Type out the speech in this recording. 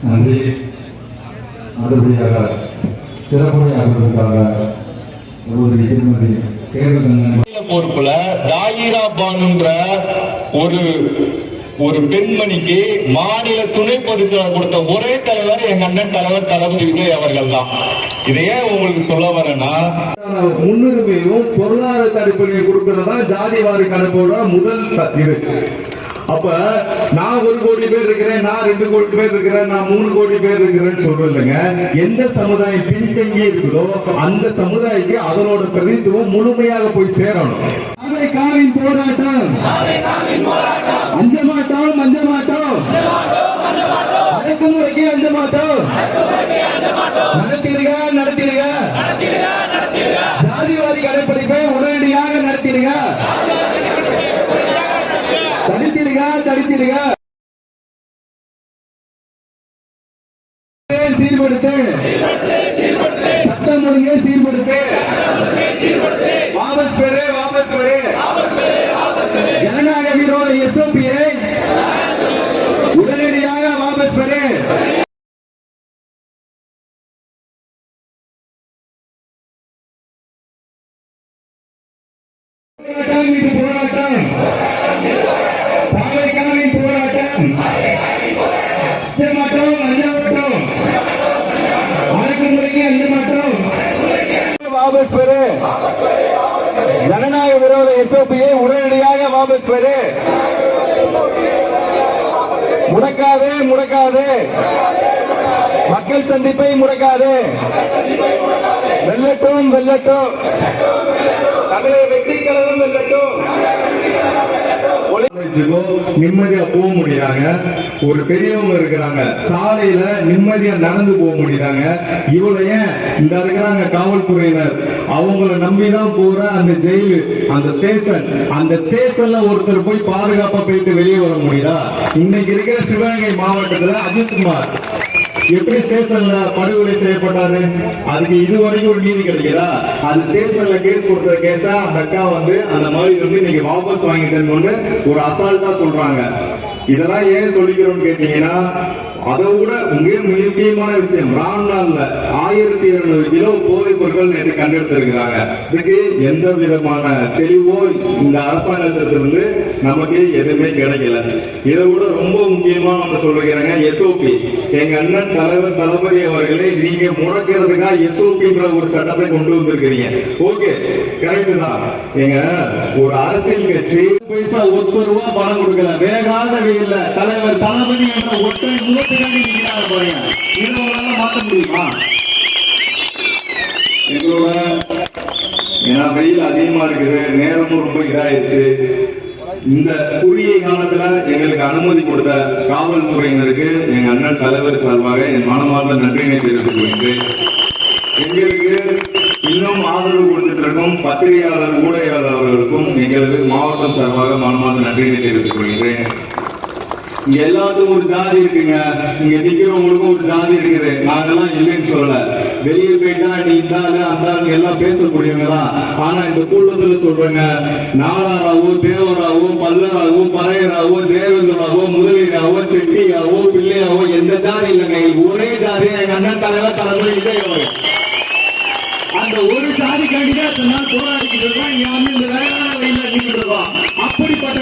நன்றி. அடுத்தபடியாக சிறப்புரையாளர்களுக்காக பொறுப்புல தாயிரா பானுன்ற ஒரு பெண்மணிக்கு மாநில துணை பொதுச் செயலாளர் கொடுத்த ஒரே தலைவர் எங்க அண்ணன் தலைவர் தளபதி விஜய் அவர்கள் தான். இதையே உங்களுக்கு சொல்ல வரேன்னா, முன்னுரிமையும் பொருளாதார அடிப்படையை கொடுக்கறதா ஜாதிவாரி கணக்கோட முதல் இது. அப்ப நான் 1 கோடி பேர் இருக்கிறேன், நான் 2 கோடி பேர் இருக்கிறேன், நான் 3 கோடி பேர் இருக்கிறேன்னு சொல்றதுங்க. எந்த சமுதாயம் பின்தங்கி இருக்குதோ அந்த சமுதாயத்துக்கு அதனோட பிரதித்துவம் முழுமையாக போய் சேரணும். போராட்டம் அஞ்ச மாட்டோம், அஞ்ச மாட்டோம், அடக்குமுறைக்கு அஞ்ச மாட்டோம். நடத்திடுக, நடத்திடுக. ஜாதிவாரி கடைப்பிடிப்பை உடனடியாக நடத்திடுக, தடுத்திடுக, தடுத்திடுக. சீர்படுத்து, சட்டம் ஒழுங்கை சீர்படுத்து, வாபஸ் பெறு, வாபஸ் பெறு. ஜனநாயக விரோத எஸ்ஓபியை உடனடியாக வாபஸ் பெறு. போராட்டம், தாவேக்காவின் போராட்டம், மாட்டோம், அஞ்ச மாட்டோம், அடக்குமுறைக்கு அஞ்ச மாட்டோம். வாபஸ் பெறு, ஜனநாயக விரோத எஸ்ஓபியை உடனடியாக வாபஸ் பெறு. முடக்காதே, முடக்காதே, மக்கள் சந்திப்பை முடக்காதே. வெல்லட்டும், வெல்லட்டும், தமிழை வெற்றி கழகம் வெல்லட்டும். நிம்மதியா போக முடியாங்க. ஒரு பெரியவங்க இருக்கிறாங்க, சாலையில நிம்மதியா நடந்து போக முடியாங்க. இவ்வளவு ஏன் இந்த இருக்கிறாங்க காவல்துறையினர், அவங்கள நம்பிதான் போற அந்த ஜெயிலு, அந்த ஸ்டேஷன், அந்த ஸ்டேஷன்ல ஒருத்தர் போய் பாதுகாப்பா போயிட்டு வெளியே வர முடியுதா? இன்னைக்கு இருக்கிற சிவகங்கை மாவட்டத்துல அஜித்குமார் எப்படி ஸ்டேஷன்ல படுகொலை செய்யப்பட்டாரு? அதுக்கு இதுவரைக்கும் ஒரு நீதி கிடைக்குதா? அந்த ஸ்டேஷன்ல கேஸ் கொடுத்த கேஸ அந்த அக்கா அந்த மாதிரி இன்னைக்கு வாபஸ் வாங்கிட்டேன்னு ஒரு அசால்ட்டா சொல்றாங்க. இதெல்லாம் ஏன் சொல்லிக்கிறோம்னு கேட்டீங்கன்னா, அதை விட முக்கியமான விஷயம், ராம்நாள்ல 1200 கிலோ போதைப் பொருட்கள் நேற்று கண்டெடுத்திருக்கிறாங்க. இதுக்கு எந்த விதமான தெளிவோ இந்த அரசாங்கத்திலிருந்து நமக்கு எதுவுமே கிடைக்கல. இதை விட ரொம்ப முக்கியமா நம்ம சொல்றீங்க எஸ்ஓபி. எங்க அண்ணன் தலைவர் தளபதி அவர்களை நீங்க முடக்கிறதுக்காக எஸ்ஓபின்ற ஒரு சட்டத்தை கொண்டு வந்திருக்கிறீங்க. ஓகே, கரெக்ட் தான். எங்க ஒரு அரசியல் கட்சி பைசா ₹1 பணம் கொடுக்கல, வேகாத வெயில்ல தலைவர் தளபதி என்ற ஒற்றை மாற்ற முடியுமா? எங்களோட வெயில் அதிகமா இருக்குது, நேரமும் ரொம்ப இதாயிருச்சு. இந்த குறுகிய காலத்துல எங்களுக்கு அனுமதி கொடுத்த காவல்துறையினருக்கு எங்க அண்ணன் தலைவர் சார்பாக என் மனமார்ந்த நன்றியை தெரிவித்துக் கொள்கிறேன். எங்களுக்கு இன்னும் ஆதரவு கொடுத்துட்டு இருக்கும் பத்திரிகையாளர் ஊடகங்களுக்கும் எங்களுக்கு மாவட்டம் சார்பாக மனமார்ந்த நன்றியை தெரிவித்துக் கொள்கிறேன். இங்க எல்லாத்துக்கும் ஒரு ஜாதி இருக்குங்க, இங்க நிக்கிறவங்களுக்கும் ஒரு ஜாதி இருக்குது. நாங்கெல்லாம் இல்லைன்னு சொல்லல. வெளியே போயிட்டா நீ இந்தாங்க அந்தாங்க எல்லாம் பேசக்கூடியவங்க தான். ஆனா இந்த கூட்டத்துல சொல்றேங்க, நாடாராவோ, தேவராவோ, பல்லராவோ, பறையராவோ, தேவேந்திராவோ, முதலீராவோ, செட்டியாவோ, பிள்ளையாவோ எந்த ஜாதி இல்லைங்க. ஒரே ஜாதி எங்க அண்ணன் தலைவர் தலைமுறை இல்லை. அந்த ஒரு ஜாதி கண்டிப்பா போராடிக்கிட்டு இருக்கோம். இந்த வேளாண் அப்படிப்பட்ட